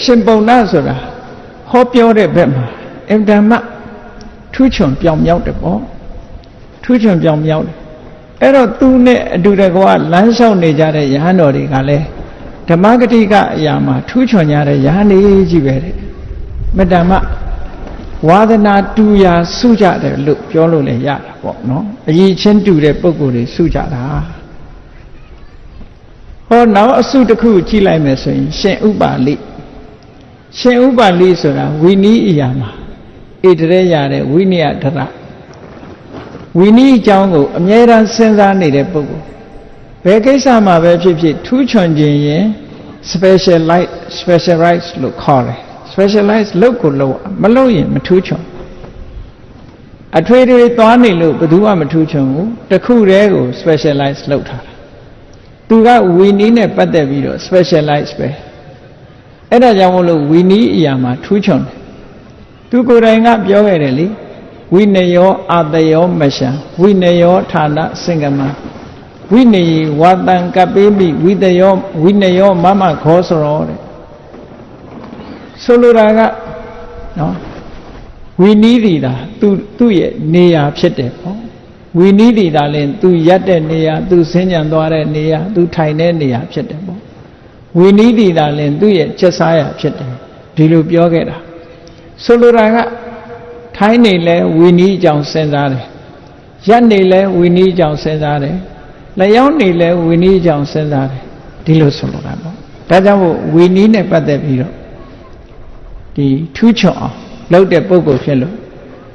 ရှင်ပုံနာဆိုတာဟောပြောတဲ့ဘက်မှာအင်တန်မှထူးချွန်ပြောင်မြောက်တယ်ပေါ့ထူးချွန်ပြောင်မြောက်တယ်အဲ့တော့သူနဲ့အတူတကွာလမ်းလျှောက်နေကြတဲ့ယဟန်တော်တွေကလည်းဓမ္မဂတိကအရာမှာထူးချွန်ကြတဲ့ယဟန်တွေကြီးပဲတဲ့မတ္တမဝါဒနာတူရာစုကြတယ်လို့ပြောလို့လည်းရတာပေါ့နော်အရေးချင်းတူတဲ့ပုံကိုယ်တွေစုကြတာဟောနောက်အစုတစ်ခုကြည့်လိုက်မယ်ဆိုရင်ရှင်ဥပါလိရှင်ဥပါလိဆိုတာဝိနည်းအရာမှာဣတရေရတဲ့ဝိနည်းဒရဝိနည်းအကြောင်းကိုအမြဲတမ်းစဉ်းစားနေတဲ့ပုဂ္ဂိုလ်ဘယ်ကိစ္စမှာပဲဖြစ်ဖြစ်ထူးချွန်ခြင်းရင် specialize လို့ခေါ်တယ် specialize လုပ်ကိုလုပ်မလုပ်ရင်မထူးချွန်အထွေထွေသွားနေလို့ဘယ်သူမှမထူးချွန်ဘူးတစ်ခုတည်းကို specialize လုပ်ထားတာသူကဝီနီးနဲ့ပတ်သက်ပြီးတော့ specialize ပဲအဲ့ဒါကြောင့်မလို့ဝီနီးအရာမှာထူးချွန်တယ်သူကိုယ်တိုင်ကပြောခဲ့တယ်လေဝိနယောအာတယောမရှံဝိနယောဌာနစင်္ကမဝိနယဝါတံကပိမိဝိတယောဝိနယောမမခောစရောတဲ့ဆိုလိုတာကနော်ဝီနီးတီတာသူ့ရဲ့နေရာဖြစ်တယ်ပေါ့ဝီနီးတီတာလည်းသူရက်တဲ့နေရာသူဆင်းကြံသွားတဲ့နေရာသူထိုင်တဲ့နေရာဖြစ်တယ်ပေါ့ဝီနီးတီတာလည်းသူ့ရဲ့ချက်စားရာဖြစ်တယ်ဒီလိုပြောခဲ့တာဆိုလိုတာကထိုင်းနေလဲဝီနီးအကြောင်းစဉ်းစားတယ်ရက်နေလဲဝီနီးအကြောင်းစဉ်းစားတယ်လျောင်းနေလဲဝီနီးအကြောင်းစဉ်းစားတယ်ဒီလိုဆိုလိုတာပေါ့ဒါကြောင့်မို့ဝီနီးနဲ့ပတ်သက်ပြီးတော့ဒီထူးချွန်အောင်လုပ်တဲ့ပုဂ္ဂိုလ်ဖြစ်လို့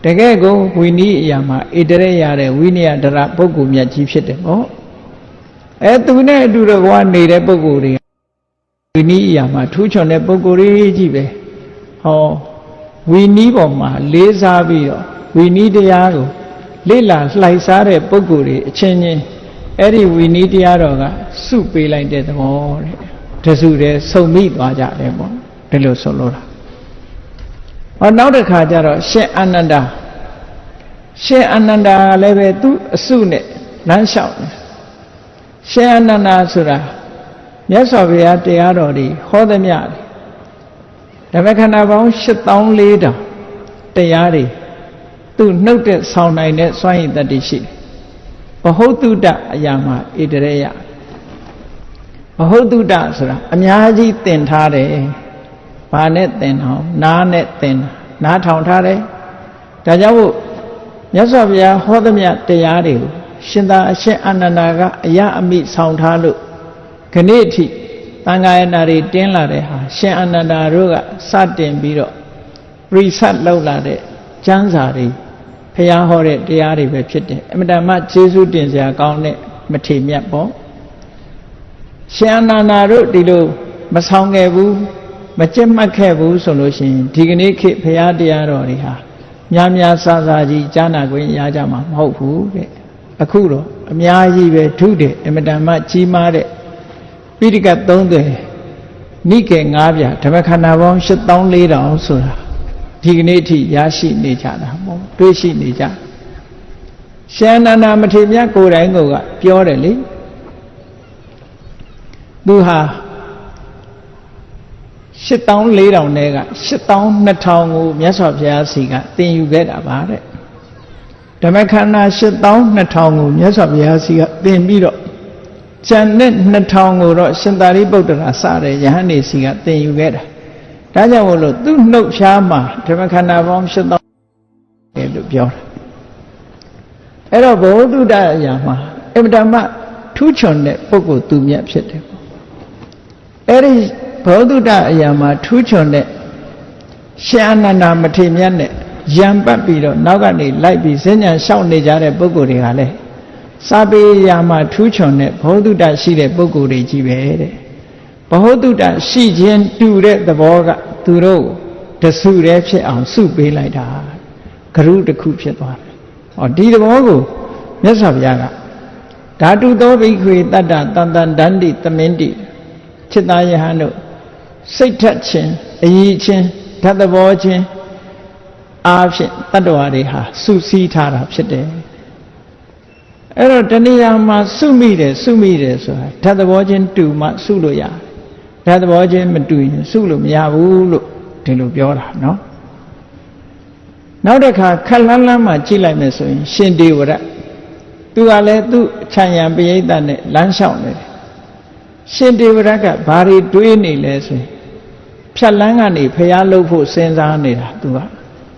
တကယ်ကိုဝီနီးအရာမှာဣတရေရတဲ့ဝိနည်းဒရပုဂ္ဂိုလ်မြတ်ကြီးဖြစ်တယ်ပေါ့သူနဲ့အတူတကွာနေတဲ့ပုဂ္ဂိုလ်တွေဝီနီးအရာမှာထူးချွန်တဲ့ပုဂ္ဂိုလ်တွေကြီးပဲဟောဝီနီးပေါ်မှာလေးစားပြီးတော့ဝီနီးတရားကိုလေ့လာလှိုက်စားတဲ့ပုဂ္ဂိုလ်တွေအချင်းချင်းအဲ့ဒီဝီနီးတရားတော်ကစုပေးလိုက်တဲ့သဘောတဲ့တစုတည်းစုံမိသွားကြတယ်ပေါ့ဒီလိုဆိုလို့တာဟောနောက်တစ်ခါကျတော့ရှင်အာနန္ဒာလည်းပဲသူအစုနဲ့လမ်းလျှောက်တယ်ရှင်အာနန္ဒာဆိုတာမြတ်စွာဘုရားတရားတော်တွေဟောသမျှဓမ္မခန္ဓာပေါင်း8400တရားတွေသူနှုတ်တဲ့ဆောင်းနိုင်တဲ့စွမ်းရည်တတ္တိရှိတယ်ဘဟုတုတအရာမှာဣတရေယဘဟုတုတဆိုတာအများကြီးသင်ထားတယ်ဘာနဲ့သင်အောင်နားနဲ့သင်နားထောင်ထားတယ်ဒါကြောင့်မို့မြတ်စွာဘုရားဟောသမျှတရားတွေကိုရှင်သာအရှင်အာနန္ဒာကအယအမိဆောင်ထားလို့ခဏိအထိသံဃာယနာတွေတင်းလာတဲ့ဟာရှင်အာနန္ဒာတို့ကစတင်ပြီးတော့ research လုပ်လာတဲ့ကျမ်းစာတွေဘုရားဟောတဲ့တရားတွေပဲဖြစ်တယ်အမှန်တမ်းကျေးဇူးတင်စရာကောင်းတဲ့မထေမြတ်ပေါ့ရှင်အာနန္ဒာတို့ဒီလိုမဆောင်ခဲ့ဘူးမကြက်မှတ်ခဲ့ဘူးဆိုလို့ရှိရင်ဒီကနေ့ခေတ်ဘုရားတရားတော်တွေဟာများများဆဆကြီးကြားနာခွင့်ရကြမှာမဟုတ်ဘူးတဲ့အခုတော့အများကြီးပဲထုတယ်အမတန်မှကြီးမားတဲ့ပိဋကတ်30နိကေ9ပြဓမ္မခန္ဓာပေါင်း8400ဆိုတာဒီကနေ့အထိရရှိနေကြတာပေါ့တွေ့ရှိနေကြရှင်အာနန္ဒာမထေရမြတ်ကိုယ်တိုင်ကပြောတယ်လေသူဟာ8400နဲ့က82,000ကိုမြတ်စွာဘုရားစီကသင်ယူခဲ့တာပါတဲ့ဓမ္မခန္ဓာ82,000ကိုမြတ်စွာဘုရားစီကသင်ပြီးတော့ကျန်တဲ့2,000ကိုတော့ရှင်သာရိပုတ္တရာစတဲ့ယဟန်နေစီကသင်ယူခဲ့တာဒါကြောင့်မို့လို့သူ့နှုတ်ဖြားမှာဓမ္မခန္ဓာပေါင်း8000လို့ပြောတာအဲ့တော့ဘုဒ္ဓအရာမှာအမတ္တမထူးချွန်တဲ့ပုဂ္ဂိုလ်သူမြတ်ဖြစ်တယ်အဲ့ဒီဘောဓုတအရာမှာထူးချွန်တဲ့ရှင်အာနန္ဒာမထေရမြတ်နဲ့ရံပတ်ပြီးတော့နောက်ကနေလိုက်ပြီးဈဉ္ဉံလျှောက်နေကြတဲ့ပုဂ္ဂိုလ်တွေကလည်းစာပေရာမှာထူးချွန်တဲ့ဘောဓုတရှိတဲ့ပုဂ္ဂိုလ်တွေကြီးပဲတဲ့ဘောဓုတရှိခြင်းတူတဲ့သဘောကသူတို့တစုတည်းဖြစ်အောင်စုပေးလိုက်တာဂရုတစ်ခုဖြစ်သွားတယ်ဟောဒီသဘောကိုမြတ်စွာဘုရားကဓာတုသောဘိက္ခွေတတ္တတန်တန်ဒန္တိသမင်တိจิตตายဟန်တို့စိတ်ထက်ခြင်းအည်ခြင်းဓာတ်သဘောခြင်းအားဖြင့်တတ္တဝါတွေဟာစုစည်းထားတာဖြစ်တယ်အဲ့တော့တဏှာမှာစုမိတယ်ဆိုတာဓာတ်သဘောချင်းတူမှစုလို့ရတယ် ဓာတ်သဘောချင်းမတူရင်စုလို့မရဘူးလို့ဒီလိုပြောတာနော်နောက်တစ်ခါခက်လန်းလန်းမှကြည့်လိုက်မယ်ဆိုရင်ရှင်ဒေဝရသူကလည်းသူ့ခြံရံပရိသတ်နဲ့လမ်းလျှောက်နေတယ်ရှင်ဒေဝရကဘာတွေတွေးနေလဲဆိုရင်ဖြတ်လန်းကနေဖျားလုပ်ဖို့စဉ်းစားနေတာသူက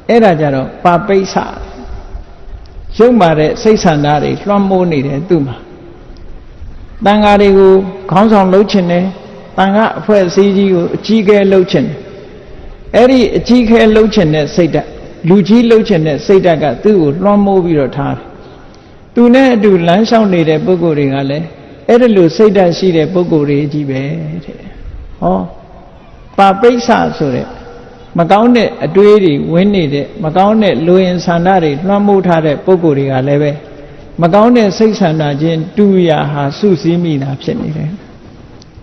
အဲ့ဒါကြတော့ပါပိဿရုပ်မာတဲ့စိတ်ဆန္ဒတွေလွှမ်းမိုးနေတယ်သူ့မှာတန်ဃာတွေကိုခေါင်းဆောင်လုပ်ချင်တယ်တန်ဃာအဖွဲ့အစည်းကြီးကိုအကြီးအကဲလုပ်ချင်တယ်အဲ့ဒီအကြီးအကဲလုပ်ချင်တဲ့စိတ်ဓာတ်လူကြီးလုပ်ချင်တဲ့စိတ်ဓာတ်ကသူ့ကိုလွှမ်းမိုးပြီးတော့ထားတယ်သူနဲ့အတူလမ်းလျှောက်နေတဲ့ပုဂ္ဂိုလ်တွေကလည်းအဲ့ဒီလိုစိတ်ဓာတ်ရှိတဲ့ပုဂ္ဂိုလ်တွေကြီးပဲတဲ့ဟောပါပိဿဆိုတဲ့မကောင်းတဲ့အတွေးတွေဝင်နေတဲ့မကောင်းတဲ့လူရင်ဆန္ဒတွေလွှမ်းမိုးထားတဲ့ပုဂ္ဂိုလ်တွေကလည်းပဲမကောင်းတဲ့စိတ်ဆန္ဒချင်းတူရာဟာစုစည်းမိတာဖြစ်နေတယ်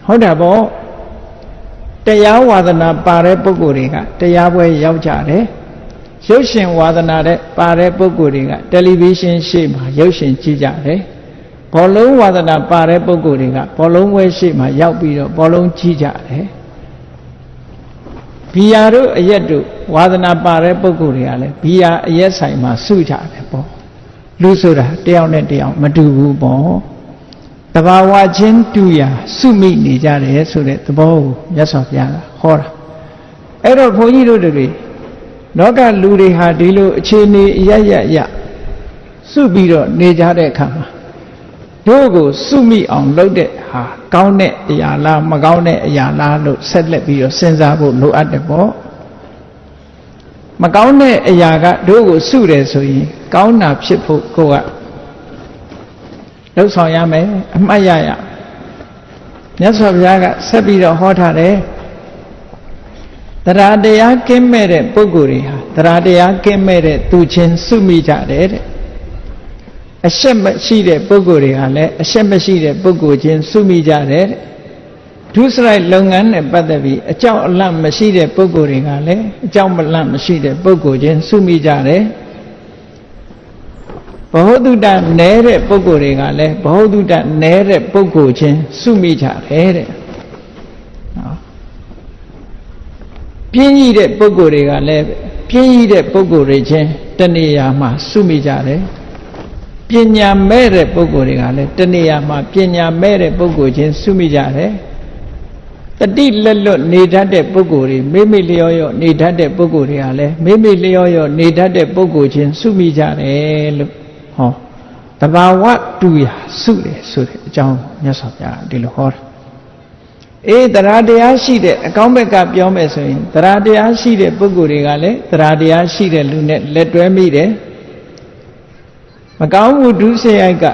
ဟုတ်တာပေါ့တရားဝါဒနာပါတဲ့ပုဂ္ဂိုလ်တွေကတရားပွဲရောက်ကြတယ်ရုပ်ရှင်ဝါဒနာတဲ့ပါတဲ့ပုဂ္ဂိုလ်တွေကတယ်လီဗီရှင်းရှေ့မှာရုပ်ရှင်ကြည့်ကြတယ်ဘောလုံးဝါဒနာပါတဲ့ပုဂ္ဂိုလ်တွေကဘောလုံးပွဲရှေ့မှာရောက်ပြီးတော့ဘောလုံးကြည့်ကြတယ်ဘီယာတို့အရက်တို့ဝါဒနာပါတဲ့ပုဂ္ဂိုလ်တွေကလည်းဘီယာအရက်ဆိုင်မှာစုကြတယ်ပေါ့လူဆိုတာတယောက်နဲ့တယောက်မတူဘူးပေါ့တဘာဝချင်းတူရာစုမိနေကြတယ်ဆိုတဲ့သဘောကိုမြတ်စွာဘုရားကဟောတာအဲ့တော့ဘုန်းကြီးတို့တွေလောကလူတွေဟာဒီလိုအခြေအနေအရစုပြီးတော့နေကြတဲ့အခါမှာတို့ကိုစုမိအောင်လုပ်တဲ့ဟာကောင်းတဲ့အရာလားမကောင်းတဲ့အရာလားလို့ဆက်လက်ပြီးတော့စဉ်းစားဖို့လိုအပ်တယ်ပေါ့မကောင်းတဲ့အရာကတို့ကိုစုတယ်ဆိုရင်ကောင်းတာဖြစ်ဖို့ကိုကလှုပ်ဆောင်ရမယ်အမှတ်ရရမြတ်စွာဘုရားကဆက်ပြီးတော့ဟောထားတယ်တရားတရားကင်းမဲ့တဲ့ပုဂ္ဂိုလ်တွေဟာတရားတရားကင်းမဲ့တဲ့သူချင်းစုမိကြတယ်တဲ့အရှက်မရှိတဲ့ပုဂ္ဂိုလ်တွေကလည်းအရှက်မရှိတဲ့ပုဂ္ဂိုလ်ချင်းစုမိကြတယ်ဒုစရိုက်လုပ်ငန်းနဲ့ပတ်သက်ပြီးအကြောက်အလန့်မရှိတဲ့ပုဂ္ဂိုလ်တွေကလည်းအကြောက်မလန့်မရှိတဲ့ပုဂ္ဂိုလ်ချင်းစုမိကြတယ်ဘဟုတုတနဲတဲ့ပုဂ္ဂိုလ်တွေကလည်းဘဟုတုတနဲတဲ့ပုဂ္ဂိုလ်ချင်းစုမိကြတယ်တဲ့ပြင်းကြီးတဲ့ပုဂ္ဂိုလ်တွေကလည်းပြင်းကြီးတဲ့ပုဂ္ဂိုလ်တွေချင်းတဏှာမှာစုမိကြတယ်ပညာမဲ့တဲ့ပုဂ္ဂိုလ်တွေကလည်းတဏှာမှာပညာမဲ့တဲ့ပုဂ္ဂိုလ်ချင်းစုမိကြတယ်တတိလက်လွတ်နေတတ်တဲ့ပုဂ္ဂိုလ်တွေမိမိလျောရောနေတတ်တဲ့ပုဂ္ဂိုလ်တွေကလည်းမိမိလျောရောနေတတ်တဲ့ပုဂ္ဂိုလ်ချင်းစုမိကြတယ်လို့ဟောတဘာဝတူရာစုတယ်ဆိုတဲ့အကြောင်းမြတ်စွာဘုရားဒီလိုဟောတာတရားတရားရှိတဲ့အကောင်းဘက်ကပြောမယ်ဆိုရင်တရားတရားရှိတဲ့ပုဂ္ဂိုလ်တွေကလည်းတရားတရားရှိတဲ့လူနဲ့လက်တွဲမိတယ်မကောင်းမှုဒုစရိုက်က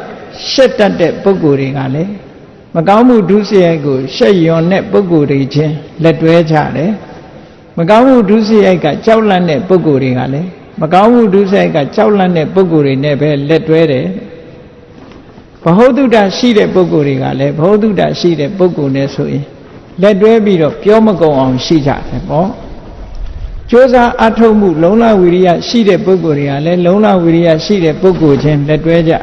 ရှက်တတ်တဲ့ပုဂ္ဂိုလ်တွေကလည်းမကောင်းမှုဒုစရိုက်ကိုရှက်ယွန်တဲ့ပုဂ္ဂိုလ်တွေချင်းလက်တွဲကြတယ်မကောင်းမှုဒုစရိုက်ကကြောက်လန့်တဲ့ပုဂ္ဂိုလ်တွေကလည်းမကောင်းမှုဒုစရိုက်ကကြောက်လန့်တဲ့ပုဂ္ဂိုလ်တွေနဲ့ပဲလက်တွဲတယ်ဘဟုတုတရှိတဲ့ပုဂ္ဂိုလ်တွေကလည်းဘဟုတုတရှိတဲ့ပုဂ္ဂိုလ်နဲ့ဆိုရင်လက်တွဲပြီးတော့ပြောမကုန်အောင်ရှိကြတယ်ပေါ့ကြိုးစားအထုတ်မှုလုံလဝိရိယရှိတဲ့ပုဂ္ဂိုလ်တွေကလည်းလုံလဝိရိယရှိတဲ့ပုဂ္ဂိုလ်ချင်းလက်တွဲကြ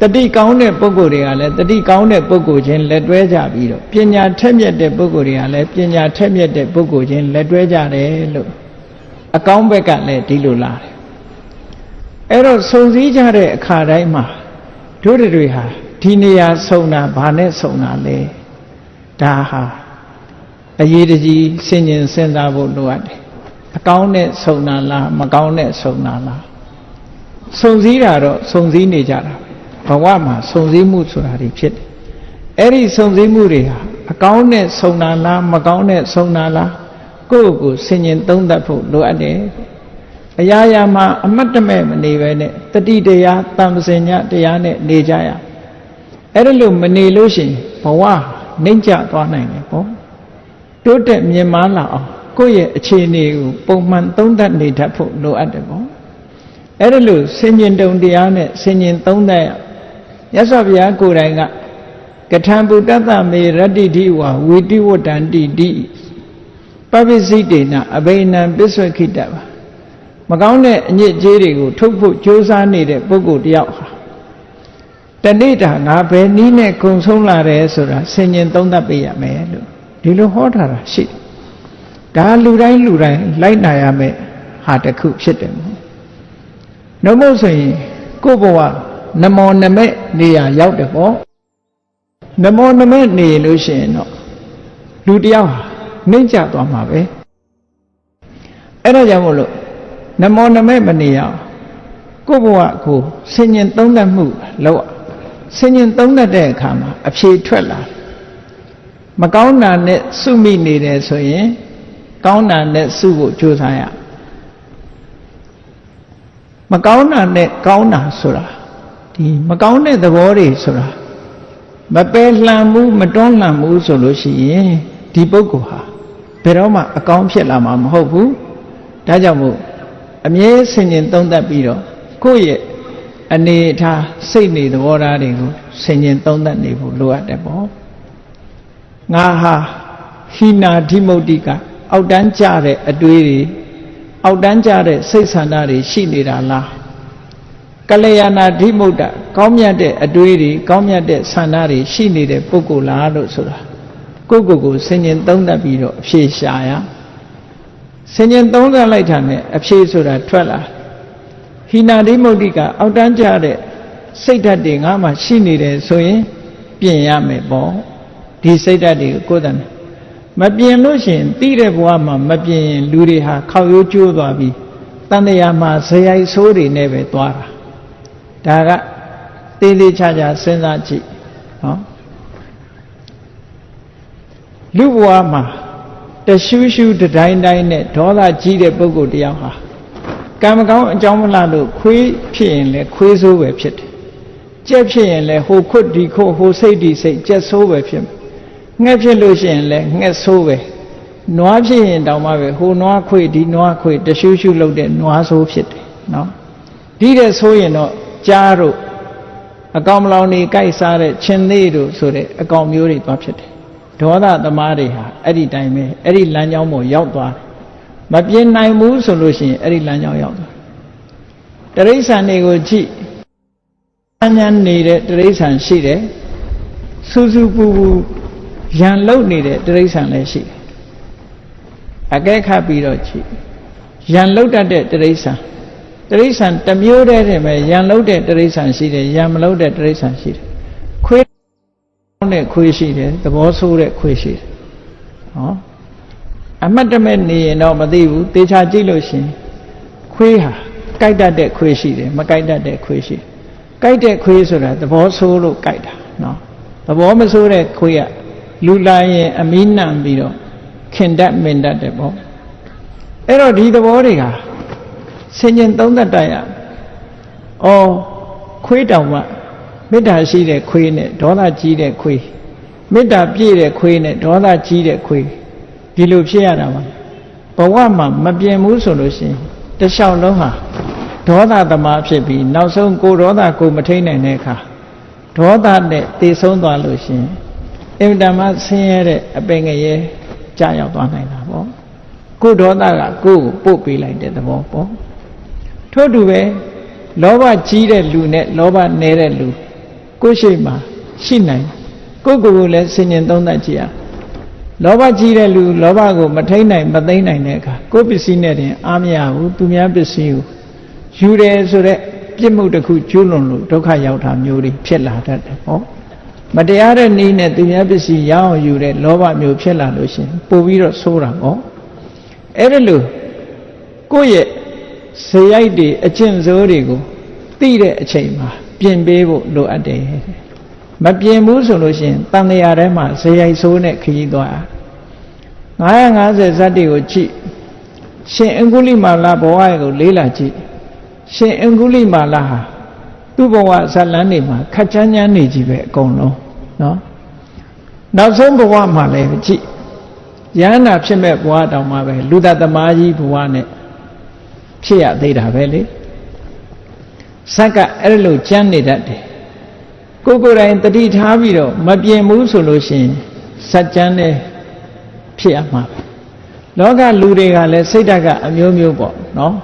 တတိကောင်းတဲ့ပုဂ္ဂိုလ်တွေကလည်းတတိကောင်းတဲ့ပုဂ္ဂိုလ်ချင်းလက်တွဲကြပြီးတော့ပညာထက်မြက်တဲ့ပုဂ္ဂိုလ်တွေကလည်းပညာထက်မြက်တဲ့ပုဂ္ဂိုလ်ချင်းလက်တွဲကြတယ်လို့အကောင်းဘက်ကလည်းဒီလိုလာတယ်အဲ့တော့စုံစည်းကြတဲ့အခါတိုင်းမှာတို့တွေဟာဒီနေရာစုံတာဘာနဲ့စုံတာလဲဒါဟာအရေးတကြီးစဉ်းကျင်စဉ်းစားဖို့လိုအပ်တယ်အကောင်းနဲ့စုံတာလားမကောင်းနဲ့စုံတာလားစုံစည်းတာတော့စုံစည်းနေကြတာဘဝမှာစုံစည်းမှုဆိုတာတွေဖြစ်တယ်အဲ့ဒီစုံစည်းမှုတွေဟာအကောင်းနဲ့စုံတာလားမကောင်းနဲ့စုံတာလားကိုယ့်ကိုစဉ်းကျင်သုံးသပ်ဖို့လိုအပ်တယ်အရာရာမှာအမတ်တမဲ့မနေပဲနဲ့တတိတရားတမ္ပစဉ္ညတရားနဲ့နေကြရအဲ့ဒါလို့မနေလို့ရှိရင်ဘဝနှိမ့်ကျသွားနိုင်တယ်ပေါ့တိုးတက်မြင့်မားလာအောင်ကိုယ့်ရဲ့အခြေအနေကိုပုံမှန်သုံးသပ်နေတတ်ဖို့လိုအပ်တယ်ပေါ့အဲ့ဒါလို့ဆင်ញင်တုံတရားနဲ့ဆင်ញင်သုံးသပ်ရမြတ်စွာဘုရားကိုယ်တိုင်ကကထံပုတ္တသမေရတ္တိတိဝါဝိတိဝတ္တံတိတိပပိစိတေနအဘိနံပစ္ဆွခိတပါမကောင်းတဲ့အညစ်အကြေးတွေကိုထုတ်ဖို့ကြိုးစားနေတဲ့ပုဂ္ဂိုလ်တယောက်ဟာတဏိတာငါဘယ်နည်းနဲ့ကုံဆုံးလာတယ်ဆိုတာဆင်ញင်သုံးသပ်ပေးရမယ်လို့ ဒီလိုဟောထားတာရှိဒါလူတိုင်းလိုက်နာရမယ်ဟာတစ်ခုဖြစ်တယ်နှုတ်မို့ဆိုရင်ကိုယ့်ဘဝနမောနမဲ့နေရာရောက်တယ်ပေါ့နမောနမဲ့နေလို့ရှိရင်တော့လူတယောက်ဟာနှိမ့်ကျသွားမှာပဲအဲ့ဒါကြောင့်မို့လို့နမောနမဲ့မနေရအောင်ကိုယ့်ဘဝကိုဆင်ញင်သုံးသပ်မှုလောက်ဆင်ញင်သုံးသပ်တဲ့အခါမှာအဖြေထွက်လာမကောင်းတာနဲ့စုမိနေတယ်ဆိုရင်ကောင်းတာနဲ့စုဖို့ကြိုးစားရမကောင်းတာနဲ့ကောင်းတာဆိုတာဒီမကောင်းတဲ့သဘောတွေဆိုတာမပယ်လှန်မှုမတွန်းလှန်မှုဆိုလို့ရှိရင်ဒီပုဂ္ဂိုလ်ဟာဘယ်တော့မှအကောင်းဖြစ်လာမှာမဟုတ်ဘူးဒါကြောင့်မို့အမြဲဆင်ញင်သုံးသပ်ပြီးတော့ကိုယ့်ရဲ့အနေအထားစိတ်နေသဘောထားတွေကိုဆင်ញင်သုံးသပ်နေဖို့လိုအပ်တယ်ပေါ့ငါဟာဟိနာဓိမုတ်တိကအောက်တန်းကြတဲ့အတွေးတွေအောက်တန်းကြတဲ့စိတ်ဆန္ဒတွေရှိနေတာလားကလျာဏဓိမုတ်တကောင်းမြတ်တဲ့အတွေးတွေကောင်းမြတ်တဲ့ဆန္ဒတွေရှိနေတဲ့ပုဂ္ဂိုလ်လားလို့ဆိုတာကိုယ့်ကိုယ်ဆင်ញင်သုံးသပ်ပြီးတော့အဖြေရှာရဆင်ញင်သုံးသပ်လိုက်တာနဲ့အဖြေဆိုတာထွက်လာဟိနာဓိမုတ်တိကအောက်တန်းကြတဲ့စိတ်ဓာတ်တွေငါမှရှိနေတယ်ဆိုရင်ပြင်ရမယ်ပေါ့ဒီစိတ်ဓာတ်တွေကိုယ်တိုင်မပြင်လို့ရှိရင်တိတဲ့ဘဝမှာမပြင်ရင်လူတွေဟာခောက်ရိုးကျိုးသွားပြီးတန်တရားမှာဇယိုက်ဆိုးတွေနဲ့ပဲသွားတာဒါကသေးသေးချာချာစဉ်းစားကြည့်နော်လူဘဝမှာတရှူးရှူးတိုင်းနဲ့ဒေါသကြီးတဲ့ပုဂ္ဂိုလ်တယောက်ဟာကံမကောင်းအကြောင်းမလားလို့ခွေးဖြစ်ရင်လည်းခွေးဆိုးပဲဖြစ်တယ်ကြက်ဖြစ်ရင်လည်းဟိုခွတ်ဒီခွတ်ဟိုစိတ်ဒီစိတ်ကြက်ဆိုးပဲဖြစ်ငှက်ဖြစ်လို့ရှိရင်လည်းငှက်ဆိုးပဲနွားဖြစ်ရင်တောင်မှပဲဟိုနွားခွေဒီနွားခွေတရှူးရှူးလုပ်တဲ့နွားဆိုးဖြစ်တယ်နော်ဒီတဲ့ဆိုရင်တော့ကြားတို့အကောင်မလောင်နေကြိုက်စားတဲ့ချင်းသေးတို့ဆိုတဲ့အကောင်မျိုးတွေသွားဖြစ်တယ်ဒေါသသမားတွေဟာအဲ့ဒီတိုင်းပဲအဲ့ဒီလမ်းကြောင်းပေါ်ရောက်သွားတယ်မပြင်းနိုင်ဘူးဆိုလို့ရှိရင်အဲ့ဒီလမ်းကြောင်းရောက်သွားတရိစ္ဆာန်တွေကိုကြည့်အញ្ញမ်းနေတဲ့တရိစ္ဆာန်ရှိတယ်စူးစူးပူပူရန်လုံနေတဲ့တရိစ္ဆာန်လည်းရှိတယ်အကဲခတ်ပြီးတော့ကြည့်ရန်လုံတတ်တဲ့တရိစ္ဆာန်တစ်မျိုးတည်းတည်းပဲရန်လုံတဲ့တရိစ္ဆာန်ရှိတယ်ရန်မလုံတဲ့တရိစ္ဆာန်ရှိတယ်ခွေးတဲ့ခွေးရှိတယ်သဘောဆိုးတဲ့ခွေးရှိတယ်ဟောအမှတ်တမဲ့နေရင်တော့မသိဘူးတေချာကြည့်လို့ရှင်ခွေးဟာကြိုက်တတ်တဲ့ခွေးရှိတယ်မကြိုက်တတ်တဲ့ခွေးရှိတယ်ကြိုက်တဲ့ခွေးဆိုတာသဘောဆိုးလို့ကြိုက်တာနော်သဘောမဆိုးတဲ့ခွေးကလူလာရင်အမီးနှံပြီးတော့ခင်တတ်မင်တတ်တယ်ပေါ့အဲ့တော့ဒီသဘောတွေကဆင်ញင်သုံးသပ်တတ်ရခွေးတောင်မှမေတ္တာရှိတဲ့ခွေးနဲ့ဒေါသကြီးတဲ့ခွေးမေတ္တာပြည့်တဲ့ခွေးနဲ့ဒေါသကြီးတဲ့ခွေးဒီလိုဖြစ်ရတာပါဘဝမှာမပြင်းဘူးဆိုလို့ရှိရင်တလျှောက်လုံးဟာဒေါသသမားဖြစ်ပြီးနောက်ဆုံးကိုဒေါသကိုမထိန်နိုင်တဲ့အခါဒေါသနဲ့သေဆုံးသွားလို့ရှိရင်အင်တမဆင်းရဲတဲ့အပင်ငရဲကြာရောက်သွားနိုင်တာပေါ့ကိုဒေါသကကိုယ်ကိုပို့ပေးလိုက်တဲ့သဘောပေါ့ထို့တူပဲလောဘကြီးတဲ့လူနဲ့လောဘနည်းတဲ့လူကိုယ်ရှိမှရှိနိုင်ကိုယ်ကိုယ်လည်းဆင်ញင်သုံးသပ်ကြည့်ရလောဘကြီးတဲ့လူလောဘကိုမထိန်နိုင်မသိမ့်နိုင်တဲ့အခါကိုယ်ပစ္စည်းနဲ့တင်အားမရဘူးသူများပစ္စည်းကိုယူတယ်ဆိုတဲ့ပြစ်မှုတစ်ခုကျူးလွန်လို့ဒုက္ခရောက်တာမျိုးတွေဖြစ်လာတတ်တယ်ဟောမတရားတဲ့နည်းနဲ့သူများပစ္စည်းရအောင်ယူတဲ့လောဘမျိုးဖြစ်လာလို့ရှိရင်ပို့ပြီးတော့ဆိုးတာပေါ့အဲ့ဒါလို့ကိုယ့်ရဲ့ဇယိုက်တွေအကျင့်စိုးတွေကိုသိတဲ့အချိန်မှာပြင်ပေးဖို့လိုအပ်တယ်မပြင်ဘူးဆိုလို့ရှိရင်တန်တရားထဲမှာဇယိုက်ဆိုးနဲ့ခရီးသွား950ဇတ်တွေကိုကြည့်ရှင်အင်္ဂုလိမာလာဘဝကိုလေးလာကြည့်ရှင်အင်္ဂုလိမာလာဟာသူ့ဘဝဇတ်လန်းတွေမှာခက်ချမ်းချမ်းနေကြီးပဲအကုန်လုံးနော်နောက်ဆုံးဘဝမှာလည်းကြည့်ယန္နာဖြစ်မဲ့ဘဝတောင်မှပဲလူသားသမားကြီးဘဝနဲ့ဖြစ်ရသေးတာပဲလေဇက်ကအဲ့လိုကြမ်းနေတတ်တယ်ကိုယ်ကိုယ်တိုင်တတိထားပြီးတော့မပြင်းဘူးဆိုလို့ရှိရင်ဇက်ကြမ်းနဲ့ဖြစ်ရမှာပဲလောကလူတွေကလည်းစိတ်ဓာတ်ကအမျိုးမျိုးပေါ့နော်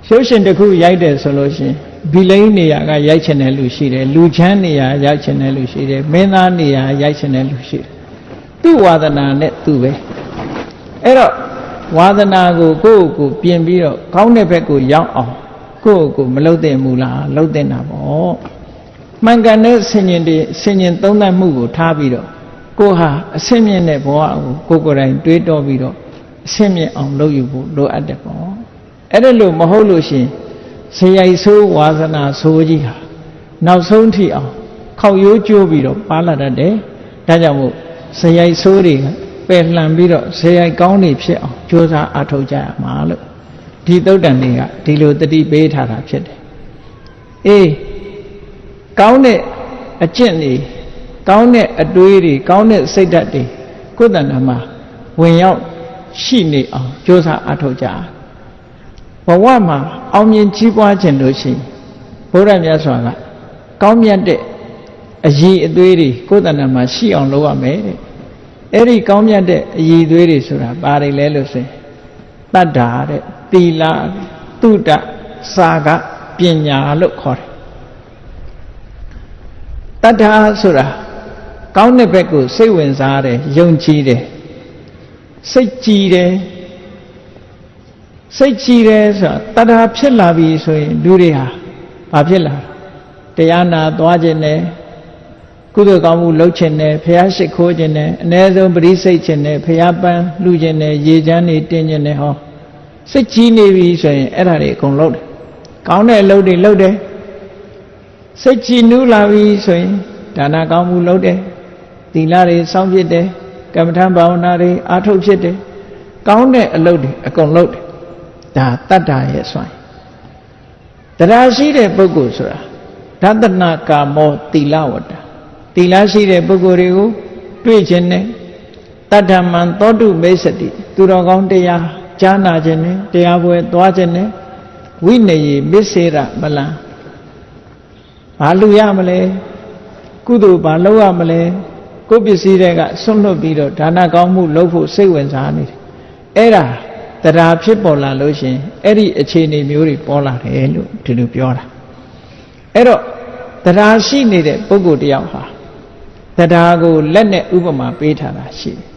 ရုပ်ရှင်တစ်ခုရိုက်တယ်ဆိုလို့ရှိရင်ဘီလိန်နေရာကရိုက်ချင်တဲ့လူရှိတယ်လူချမ်းနေရာရိုက်ချင်တဲ့လူရှိတယ်မင်းသားနေရာရိုက်ချင်တဲ့လူရှိတယ် သူ့ဝါဒနာနဲ့သူပဲအဲ့တော့ဝါဒနာကိုကိုယ့်ကိုပြင်ပြီးတော့ကောင်းတဲ့ဘက်ကိုရောက်အောင်ကိုယ့်ကိုမလှုပ်သင့်ဘူးလားလှုပ်သင့်တာပေါ့မှန်ကန်တဲ့ဆင်ញင်သုံးသပ်မှုကိုထားပြီးတော့ကိုဟာအဆင့်မြင့်တဲ့ဘဝကိုကိုယ်တိုင်တွေးတောပြီးတော့အဆင့်မြင့်အောင်လုပ်ယူဖို့လိုအပ်တယ်ပေါ့အဲ့ဒါလို့မဟုတ်လို့ရှင်ဇယိုက်ဆိုးဝါစနာဆိုးကြီးဟာနောက်ဆုံးထိအောင်ခောက်ရိုးကျိုးပြီးတော့ပါလာတတ်တယ်ဒါကြောင့်မို့ဇယိုက်ဆိုးတွေကပယ်လှန်ပြီးတော့ဇယိုက်ကောင်းတွေဖြစ်အောင်ကြိုးစားအားထုတ်ကြရမှာလို့ဒီသုတ်တန်တွေကဒီလိုတတိပေးထားတာဖြစ်တယ်အေးကောင်းတဲ့အကျင့်တွေကောင်းတဲ့အတွေးတွေကောင်းတဲ့စိတ်ဓာတ်တွေကိုယ်တဏ္ဍာမှာဝင်ရောက်ရှိနေအောင်ကြိုးစားအားထုတ်ကြဘဝမှာအောင်မြင်ကြီးပွားခြင်းလို့ရှိရင်ဘုရားမြတ်စွာကကောင်းမြတ်တဲ့အရည်အသွေးတွေကိုယ်တဏ္ဍာမှာရှိအောင်လုပ်ရမယ်တဲ့အဲ့ဒီကောင်းမြတ်တဲ့အရည်အသွေးတွေဆိုတာဘာတွေလဲလို့ဆိုရင်တတ္တာတဲ့သီလသုတစာကပညာလို့ခေါ်တယ်တတ္ထာဆိုတာကောင်းတဲ့ဘက်ကိုစိတ်ဝင်စားတယ်ယုံကြည်တယ်စိတ်ကြည်တယ်စိတ်ကြည်တယ်ဆိုတာတတ္ထာဖြစ်လာပြီဆိုရင်လူတွေဟာဘာဖြစ်လာတရားနာသွားခြင်းနဲ့ကုသိုလ်ကောင်းမှုလုပ်ခြင်းနဲ့ဖျားရှိခိုးခြင်းနဲ့အ ਨੇ ဆုံးပရိစိတ်ခြင်းနဲ့ဖျားပန်းလှူခြင်းနဲ့ရေချမ်းနေတင်းခြင်းနဲ့ဟောစိတ်ကြီးနေပြီဆိုရင်အဲ့ဒါတွေအကုန်လုပ်တယ်ကောင်းတဲ့အလုပ်တွေလုပ်တယ်စိတ်ကြည်နူးလာပြီဆိုရင်ဒါနကောင်းမှုလုပ်တယ်သီလတွေစောင့်ဖြစ်တယ်ကမ္မထံဘာဝနာတွေအားထုတ်ဖြစ်တယ်ကောင်းတဲ့အလုပ်တွေအကုန်လုပ်တယ်ဒါတတ္တရဲ့စွမ်းတရားရှိတဲ့ပုဂ္ဂိုလ်ဆိုတာဓတနာကာမောသီလဝတ္တသီလရှိတဲ့ပုဂ္ဂိုလ်တွေကိုတွေ့ခြင်းနဲ့တတ္ထမံသောတုမေသတိသူတော်ကောင်းတရားကြားနာခြင်းနဲ့တရားပွဲသွားခြင်းနဲ့ဝိနယေမစ္စေရမလံဘာလူရမလဲကုသိုလ်ဘာလုပ်ရမလဲကိုယ်ပစ္စည်းတွေကဆွန့်လွတ်ပြီးတော့ဒါနကောင်းမှုလုပ်ဖို့စိတ်ဝင်စားနေတယ်အဲ့ဒါတရားဖြစ်ပေါ်လာလို့ရှင်အဲ့ဒီအခြေအနေမျိုးတွေပေါ်လာတယ်လို့ဒီလိုပြောတာအဲ့တော့တရားရှိနေတဲ့ပုဂ္ဂိုလ်တယောက်ဟာတရားကိုလက်နဲ့ဥပမာပေးထားတာရှိတယ်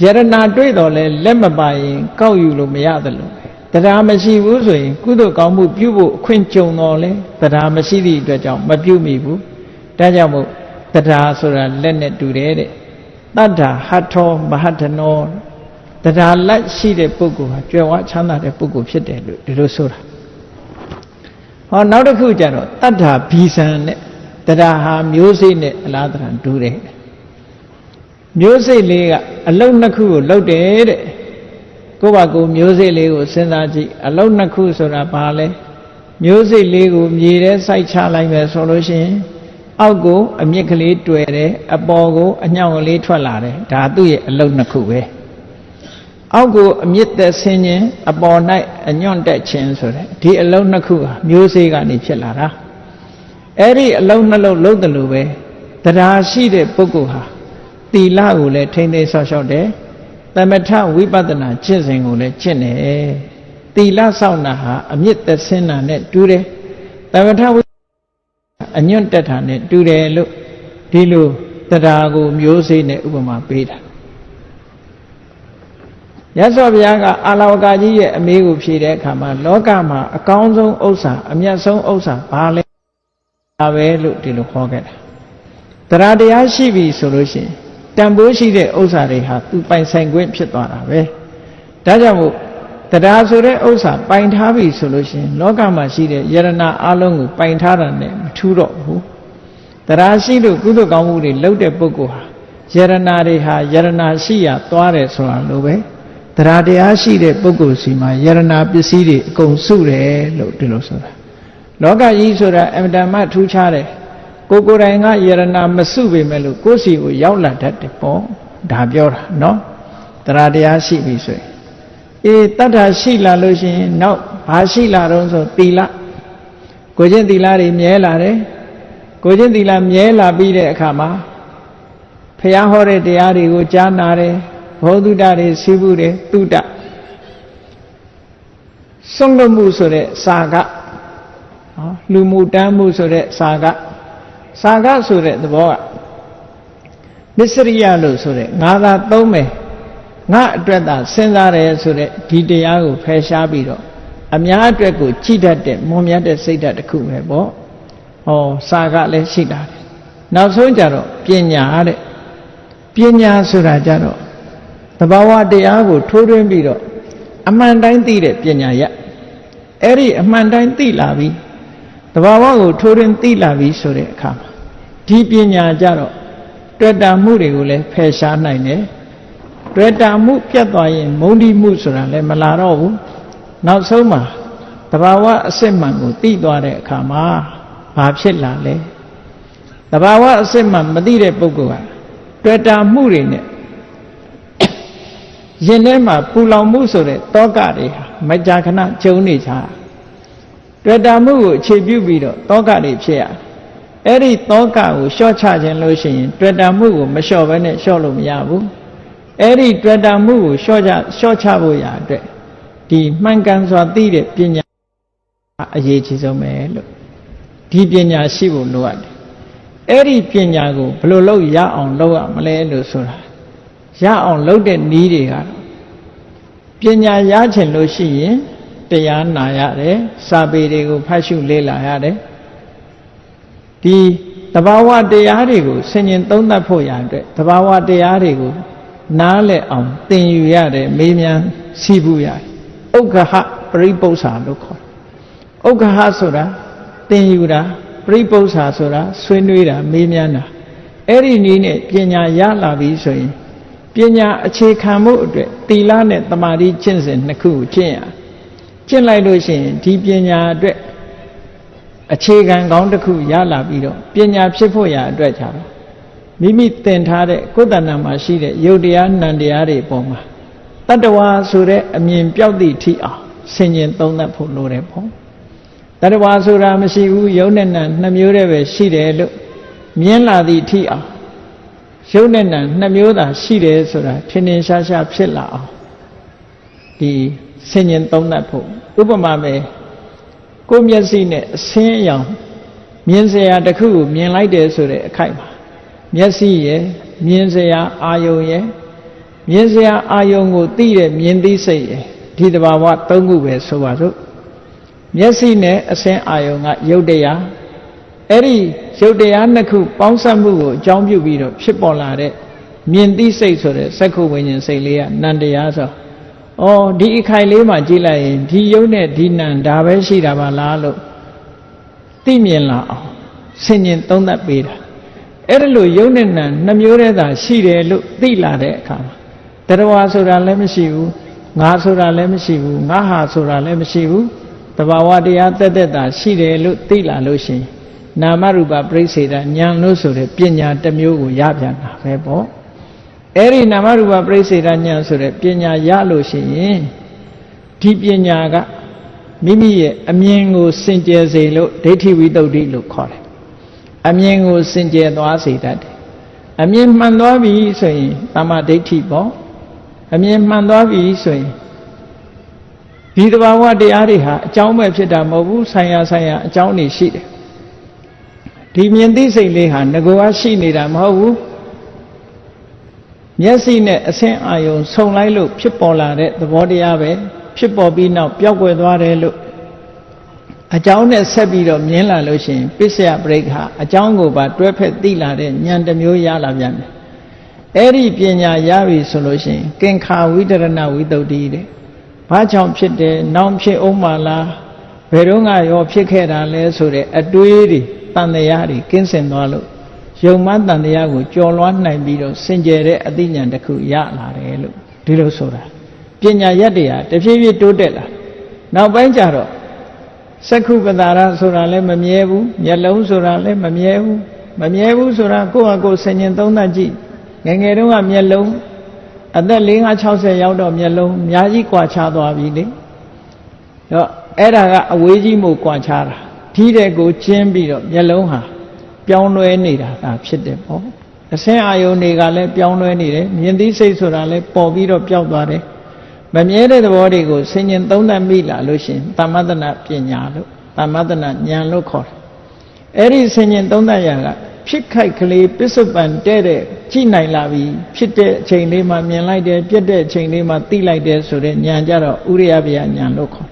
ယရနာတွေ့တော်လဲလက်မပါရင်ကောက်ယူလို့မရသလိုတရားမရှိဘူးဆိုရင်ကုသိုလ်ကောင်းမှုပြုဖို့အခွင့်ကြုံတော်လဲတရားမရှိသည့်အတွက်ကြောင့်မပြုမိဘူးဒါကြောင့်မို့တရားဆိုတာလက်နဲ့တူတယ်တဲ့တတ္ထာဟတ်ထောမဟတ္ထနောတရားလက်ရှိတဲ့ပုဂ္ဂိုလ်ဟာကြွယ်ဝချမ်းသာတဲ့ပုဂ္ဂိုလ်ဖြစ်တယ်လို့ဒီလိုဆိုတာဟောနောက်တစ်ခုကျတော့တတ္ထာဘီဇံနဲ့တရားဟာမျိုးစိတ်နဲ့အလားတန်တူတယ်မျိုးစိတ်လေးကအလုံးနှစ်ခုကိုလှုပ်တယ်တဲ့ကိုယ့်ဘာကိုမျိုးစိတ်လေးကိုစဉ်းစားကြည့်အလုံးနှစ်ခုဆိုတာဘာလဲမျိုးစိတ်လေးကိုမြေထဲစိုက်ချလိုက်မယ်ဆိုလို့ရှိရင်အောက်ကိုအမြင့်ကလေးတွေ့တယ်အပေါ်ကိုအညောင်ကလေးထွက်လာတယ်ဒါသူ့ရဲ့အလုံးနှစ်ခုပဲအောက်ကိုအမြင့်သက်ဆင်းခြင်းအပေါ်၌အညွန့်တက်ခြင်းဆိုတဲ့ဒီအလုံးနှစ်ခုဟာမျိုးစေ့ကနေဖြစ်လာတာအဲ့ဒီအလုံးနှလုံးလုံးတယ်လို့ပဲတရားရှိတဲ့ပုဂ္ဂိုလ်ဟာသီလကိုလည်းထိမ့်သိမ်းဆောက်ရှောက်တယ်သမထဝိပဿနာကျင့်စဉ်ကိုလည်းကျင့်တယ်သီလစောင့်တာဟာအမြင့်သက်ဆင်းတာနဲ့တူတယ်သမထဝိအညွန့်တက်တာနဲ့တူတယ်လို့ဒီလိုတရားကိုမျိုးစေ့နဲ့ဥပမာပေးတာရသော်ဘုရားကအာလဝကကြီးရဲ့အမေးကိုဖြေတဲ့အခါမှာလောကမှာအကောင်းဆုံးဥစ္စာအမြတ်ဆုံးဥစ္စာဘာလဲဒါပဲလို့ဒီလိုခေါ်ခဲ့တာတရားရှိပြီဆိုလို့ရှိရင်တန်ဖိုးရှိတဲ့ဥစ္စာတွေဟာသူပိုင်ဆိုင်ခွင့်ဖြစ်သွားတာပဲဒါကြောင့်မို့တရားဆိုတဲ့ဥစ္စာပိုင်ထားပြီဆိုလို့ရှိရင်လောကမှာရှိတဲ့ယရဏအလုံးကိုပိုင်ထားတာနဲ့မထူးတော့ဘူးတရားရှိလို့ကုသိုလ်ကောင်းမှုတွေလုပ်တဲ့ပုဂ္ဂိုလ်ဟာယရဏတွေဟာယရဏရှိရသွားတယ်ဆိုတာလိုပဲတရားရှိတဲ့ပုဂ္ဂိုလ်စီမှာယရဏပစ္စည်းတွေအကုန်စုတယ်လို့ဒီလိုဆိုတာလောကကြီးဆိုတာအမတန်မှထူးခြားတယ်ကိုယ်တိုင်ကယရဏမစုပေမဲ့လို့ကိုယ်စီကိုရောက်လာတတ်တယ်ပေါ့ဒါပြောတာနော်တရားရှိပြီဆိုရင်အေးတတ္ထာရှိလာလို့ရှိရင်နောက်ဘာရှိလာတော့ဆိုသီလကိုချင်းသီလတွေမြဲလာတယ်ကိုချင်းသီလမြဲလာပြီးတဲ့အခါမှာဘုရားဟောတဲ့တရားတွေကိုကြားနာတယ်ဘောဓုတတွေစီးပူတယ်တုတစွန့်လွတ်မှုဆိုတဲ့စာကလူမှုတမ်းမှုဆိုတဲ့စာကဆိုတဲ့သဘောက Nisriya lo so that Nada Tome Not Dreta Sensare so that Didiago Peshabido Amiadrego Chidate Momiate Seda the Kumebo or Saga Le Shida. Now so Jaro Pienya Pienya Surajaro the Bawa Diago Tudum Bido Amandine Tide Pienya Eri Amandine Tilavi the Bawa Tudum Tilavi so that come. Tipienya Jaro Dreta Murigule Pesha Nine Dreta Mupiatoi Mondi Musura Le Malaro Now Soma the Bawa Semango Tidore Kama Babshilla Le the Bawa Seman Madire Bogua Dreta Murine Yenema Pula Musure Togari Majakana Jonicha Dreta Mu Chibubido Togari Chia Eri Toka short charging lotion, Dredamu, Mashovane, Sholom Yabu. Eri Dredamu, short chabuya, the Mankans or Dide Pina Ayechizome, Dipina Sibu Luad. Eri Pinago, Blolo Ya on Loa Malay Lusura. Ya on loaded needy. Pina Yachin Lucy, Teyan Nayade, Sabedego Pashu Lela Yade. The Bawa de Arigo, singing Dona Poyade, the Bawa de Arigo, Nale on, then you yade, Mimian, Sibuya, Okaha, Priposa, local. Okaha Sura, then Yuda, Priposa Sura, Swinwida, Mimiana, Eri Nine, Piena Yala Visoi, Piena Chekamu, Tilane, Tamari Jensen, Naku, Chia, Chenlai Lucian, Tipiena, Dre. A chicken gone to Ku Yala Bido, Pinya Chipoya, Dredger. Mimi Tentade, Kudanama Shide, Yodia, Nandiari Poma. Tatawa Sure, a mean Piodi Tia, singing Dona Polo Pom. Tatawa Sura Masiu, Yonan, Namure, Shide, Mienla di Tia. Shonan, Namuda, Shide Sura, Tinin Shasha Pilla. The singing Dona Po, Ubamame. Come Yasine, Saint Young, Mienzea the Ku, Mien like this or a kaima. Yasi, Mienzea Ayo ye, Mienzea Ayongo Tide, Miendi say, Tidaba what Tongu so was. Yasine, a Saint Ayonga, Yodea, Eri, Yodea Naku, Bonsamu, John Bubido, Shipolade, Miendi say so the Sako when you say Lea, Nandeaza. Oh, di Kailema Gila, di Yone, Dinan, Daveshi Davalalo, Timiela, singing Tonda Bida. Erlo Yonenan, Namureda, Shide, look, Dila de Kama. Terawasura Lemesiu, Nasura Lemesiu, Nahasura Lemesiu, the Bawadia Teta, Shide, look, Dila Lucy, Namaruba Brisida, Nyan Lusure, Pina, Temu, Yabian, Febo. Eri Namaruba Brisida Nyan Sure, Pina Yalushi, Tipianaga, Mimi, Amiengo Sinja Zelo, Deti Widow di Lucor. Amiengo Sinja Dwasi that. Amien Mandovi say, Tama Deti Bo. Amien Mandovi say. Pidawa de Ariha, Jaume Pita Mobu, Saya, Johnny Sheet. Timian Disi Lehan, Nagoa Shinida Mobu. Yasine, a Saint Ayon, so like look, Chipola, the body of it, Chipobi now, Piogwe Dware look. A Jown at Sabido, Miela Luchin, Pisia break her, a Jongo but Drepet Dila, Yandamu Yalavian. Eri Piena Yavi solution, Genka Widerana without deed. Pacham Chite, Nam Che Omala, Verunga, your Pikera, Lesure, a Duiri, Tanayari, Kinsen Nolo. Young man than the Yago, John 190, Singere, Adinian, the Kuyala, Dilo Sora. Piena Yadia, the Fivi Tudela. Now Benjaro Saku Badara Sora Lemamievu, Yellow Sora Lemamievu, Mamievu Sora Goa singing Donaji, Gangerua Yellow, and then Linga Chause Yaudo Yellow, Yaji Quachado Avili. Era a Wiji Mu Quachara, Tide go Chimbido, Yellowha. Piano Nida, Pshitebo. The same Ionegale, Piano Nide, Yendi say Surale, Povido Piavare. Bamiere the body goes singing Dona Mila, Lucien, Tamadana Pianalo, Tamadana Nyan Locor. Eri singing Dona Yaga, ဖြစ်ခိုက်ကလေးပစ္စုပန်တဲ့ကြည့်နိုင်လာပြီဖြစ်တဲ့အချိန်လေးမှာမြင်လိုက်တယ်ပြတ်တဲ့အချိန်လေးမှာသိလိုက်တယ်ဆိုတဲ့ဉာဏ်ကြတော့ဥရိယဗျာဉာဏ်လို့ခေါ်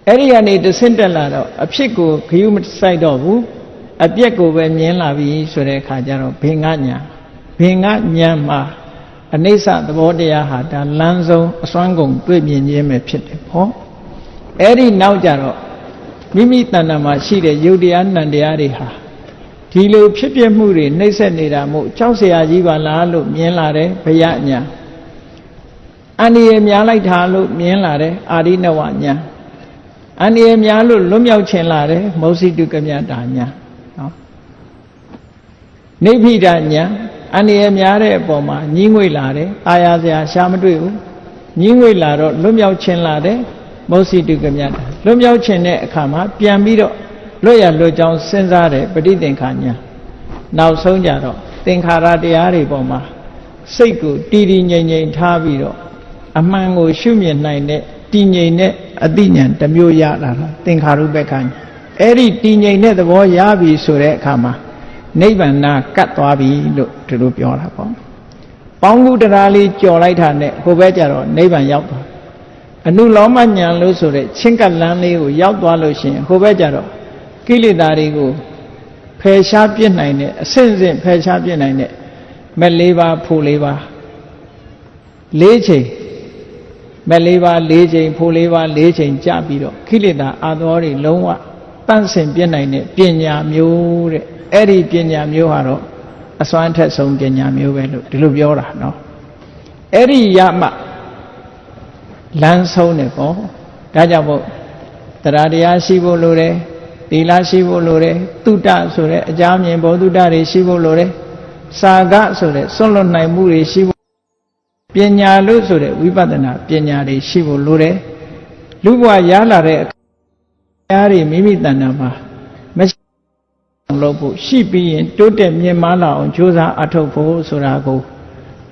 အဲ့ဒီကနေတဆင့်တက်လာတော့အဖြစ်ကိုဂယုမစိုက်တော့ဘူးအပြက်ကိုပဲမြင်လာပြီဆိုတဲ့အခါကျတော့ဘင်္ဂဉာဏ်ဘင်္ဂဉာဏ်မှာအနိစ္စသဘောတရားဟာဒါလမ်းဆုံးအစွမ်းကုန်တွေ့မြင်ခြင်းပဲဖြစ်တယ်ပေါ့အဲ့ဒီနောက်ကြတော့မိမိတဏ္ဍာမှာရှိတဲ့ယုတ်တရားနံတရားတွေဟာဒီလိုဖြစ်ပြမှုတွေနှိမ့်ဆက်နေတာမို့ကြောက်เสียကြီးပါလားလို့မြင်လာတယ်ဘယညာအန္တရာယ်များလိုက်တာလို့မြင်လာတယ်အာရိနဝညာအန္တရာယ်များလို့လွတ်မြောက်ခြင်းလာတယ်မောစိတုကမြတာညာနော်နိဗ္ဗိဒညာအန္တရာယ်များတဲ့အပေါ်မှာညှိငွေ့လာတယ်အာရစရာရှားမတွေ့ဘူးညှိငွေ့လာတော့လွတ်မြောက်ခြင်းလာတယ်မောစိတုကမြတာလွတ်မြောက်ခြင်းတဲ့အခါမှာပြန်ပြီးတော့လွတ်ရလွတ်ကြောင်းစဉ်းစားတယ်ပဋိသင်္ခါညာနောက်ဆုံးကြတော့သင်္ခါရတရားတွေပေါ်မှာစိတ်ကိုတည်တည်ငြိမ်ငြိမ်ထားပြီးတော့အမှန်ကိုရှုမြင်နိုင်တဲ့တည်ငြိမ်တဲ့အသိဉာဏ်တစ်မျိုးရလာတာသင်္ခါရုပ္ပခဉာဏ်အဲ့ဒီတည်ငြိမ်တဲ့သဘောရပြီဆိုတဲ့အခါမှာနိဗ္ဗာန်ကတ်သွားပြီလို့ဒီလိုပြောတာပေါ့ပေါင်းကူတရားလေးကြော်လိုက်တာနဲ့ဟိုဘက်ကျတော့နိဗ္ဗာန်ရောက်သွားအနုလောမဉာဏ်လို့ဆိုတဲ့ချင်းကပ်လန်းလေးကိုရောက်သွားလို့ရှိရင်ဟိုဘက်ကျတော့ကိလေသာတွေကိုဖယ်ရှားပြစ်နိုင်တဲ့အဆင့်ဆင့်ဖယ်ရှားပြစ်နိုင်တဲ့မဲ့၄ပါးဖို့၄ပါး၄ချိန်မဲ့၄ပါး၄ချိန်ဖို့၄ပါး၄ချိန်ကြပြီးတော့ကိလေသာအာသောတွေလုံးဝတန့်စင်ပြစ်နိုင်တဲ့ပညာမျိုးတဲ့အဲ့ဒီပညာမျိုးဟာတော့အစွမ်းထက်ဆုံးပညာမျိုးပဲလို့ဒီလိုပြောတာနော်အဲ့ဒီရမှလမ်းဆုံးတယ်ပေါ့ဒါကြောင့်မို့တရားတရားရှိဖို့လိုတယ်သီလရှိဖို့လိုတယ်တုတ္တဆိုတဲ့အကြောင်းမြင်ဘောတုတ္တတွေရှိဖို့လိုတယ်စာကဆိုတဲ့စွန့်လွတ်နိုင်မှုတွေရှိဖို့ပညာလို့ဆိုတဲ့ဝိပဿနာပညာတွေရှိဖို့လိုတယ်လူဘဝရလာတဲ့အခါတွေမိမိတဏ္ဍာမှာမရှိလို့ဖို့ရှိပြီးရင်တိုးတက်မြင့်မားလာအောင်ကြိုးစားအထောက်ဖို့ဆိုတာကို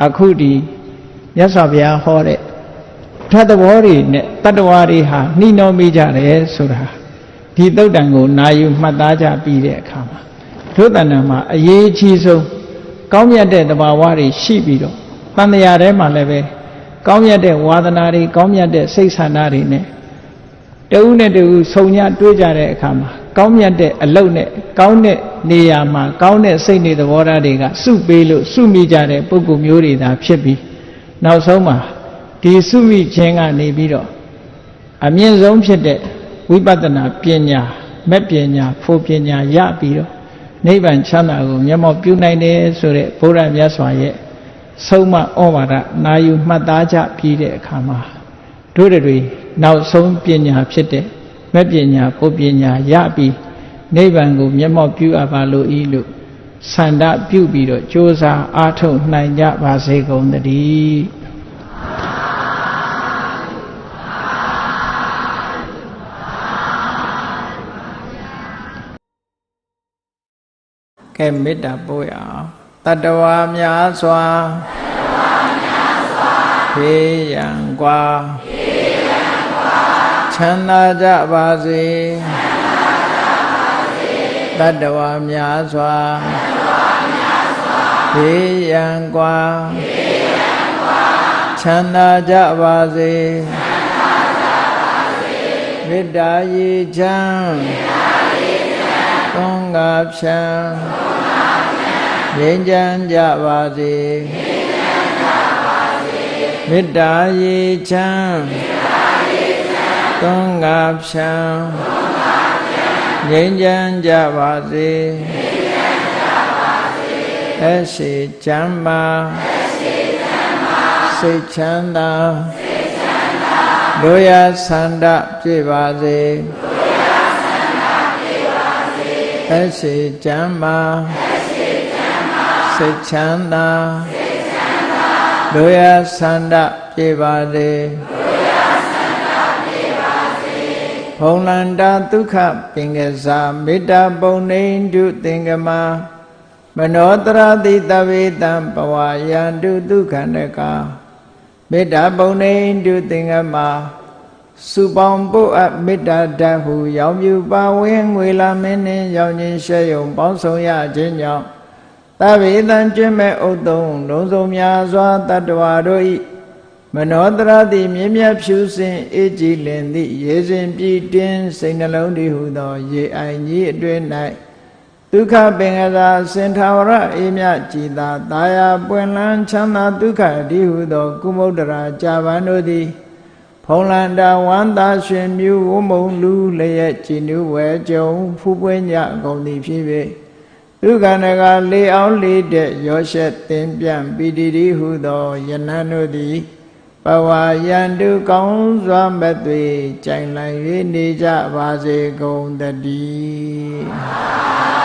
အခုဒီမြတ်စွာဘုရားဟောတဲ့ဓာတ်သဘောတွေနဲ့တတ္တဝါတွေဟာနှိမ့်နှောမိကြတယ်ဆိုတာဒီသုတ်တံကိုနာယူမှတ်သားကြပြီးတဲ့အခါမှာတို့တဏ္ဍာမှာအရေးကြီးဆုံးကောင်းမြတ်တဲ့သဘာဝတွေရှိပြီးတော့တန်တရားထဲမှာလည်းပဲကောင်းမြတ်တဲ့ဝါဒနာတွေကောင်းမြတ်တဲ့စိတ်ဆန္ဒတွေနဲ့တဦးနဲ့တဦးဆုံညတွေးကြတဲ့အခါမှာကောင်းမြတ်တဲ့အလုပ်နဲ့ကောင်းတဲ့နေရာမှာကောင်းတဲ့စိတ်နေသဘောထားတွေကစုပေးလို့စုမိကြတဲ့ပုဂ္ဂိုလ်မျိုးတွေသာဖြစ်ပြီးနောက်ဆုံးမှာဒီစုမိခြင်းကနေပြီးတော့အမြင့်ဆုံးဖြစ်တဲ့ဝိပဿနာပညာမဲ့ပညာဖို့ပညာရပြီးတော့နိဗ္ဗာန်ချမ်းသာကိုမျက်မှောက်ပြုနိုင်တယ်ဆိုတဲ့ဘုရားမြတ်စွာရဲ့ဆုံးမဩဝါဒနာယူမှတ်သားကြပြီးတဲ့အခါမှာတို့တွေနောက်ဆုံးပညာဖြစ်တဲ့မဲ့ပညာဖို့ပညာရပြီးနိဗ္ဗာန်ကိုမျက်မှောက်ပြုအပ်ပါလို့ဤလို့ဆန္ဒပြုပြီးတော့ကြိုးစားအားထုတ်နိုင်ကြပါစေကုန်သတည်းကဲမေတ္တာပို့ရအောင်တတ္တဝါများစွာဖေးရန်กว่าချမ်းသာကြပါစေတတ္တဝါများစွာဖေးရန်กว่าချမ်းသာကြပါစေမေတ္တာရေချမ်းသုံးငါဖြံငြိမ်းချမ်းကြပါစေမေတ္တာရေချမ်းသုံးငါဖြံငြိမ်းချမ်းကြပါစေအရှိချမ်းသာစိတ်ချမ်းသာတို့ရဆန္ဒပြည့်ပါစေအရှိချမ်းသာစိတ်ချမ်းသာတို့ရဆန္ဒပြည့်ပါစေဘုံလန္တာဒုက္ခပင်ကစားမေတ္တာပုံနေတုသင်္ကမမနောတရတိတဝေတံပဝါယန္တုဒုက္ခန္တကမေတ္တာပုံနေတုသင်္ကမ စုပေါင်းပုတ်အပ်မေတ္တာဓာတ်ဟုရောင်ပြူပါဝင်ငွေလာမင်းနှင့်ရောင်ခြင်းရှဲယုံပေါင်းဆောင်ရခြင်းကြောင့်သဗ္ဗေတံကျွင့်မဲ့ဥတ္တုံလုံးစုံများစွာတတ္တဝါတို့၏မနောတရတိမြင့်မြတ်ဖြူစင်အေးကြည်လင်သည့်ရေစဉ်ပြည့်တင်းစိတ်နှလုံးတည်ဟုသောရေအိုင်ကြီးအတွင်း၌ဒုက္ခပင်ကစားစင်ထာဝရအေးမြကြည်သာတာယာပွင့်လန်းချမ်းသာဒုက္ခတည်ဟုသောကုမုဒ္ဒရာကြာပန်တို့သည်ဖုံးလန္တာဝန္တာရွှင်မြူဝမုံလူလျက်ကြည်နူးဝဲကြုံဖူးပွင့်ကြကုန်သည်ဖြစ်၍ဒုက္ခနကလေအောင်လေးတဲ့ရောရှက်သင်ပြန်ပီတိတိဟုသောယနန်တို့သည်ပဝါယံတုကောင်းစွာမဲ့သွေကြိုင်လိုက်၍နေကြပါစေကုန်တည်း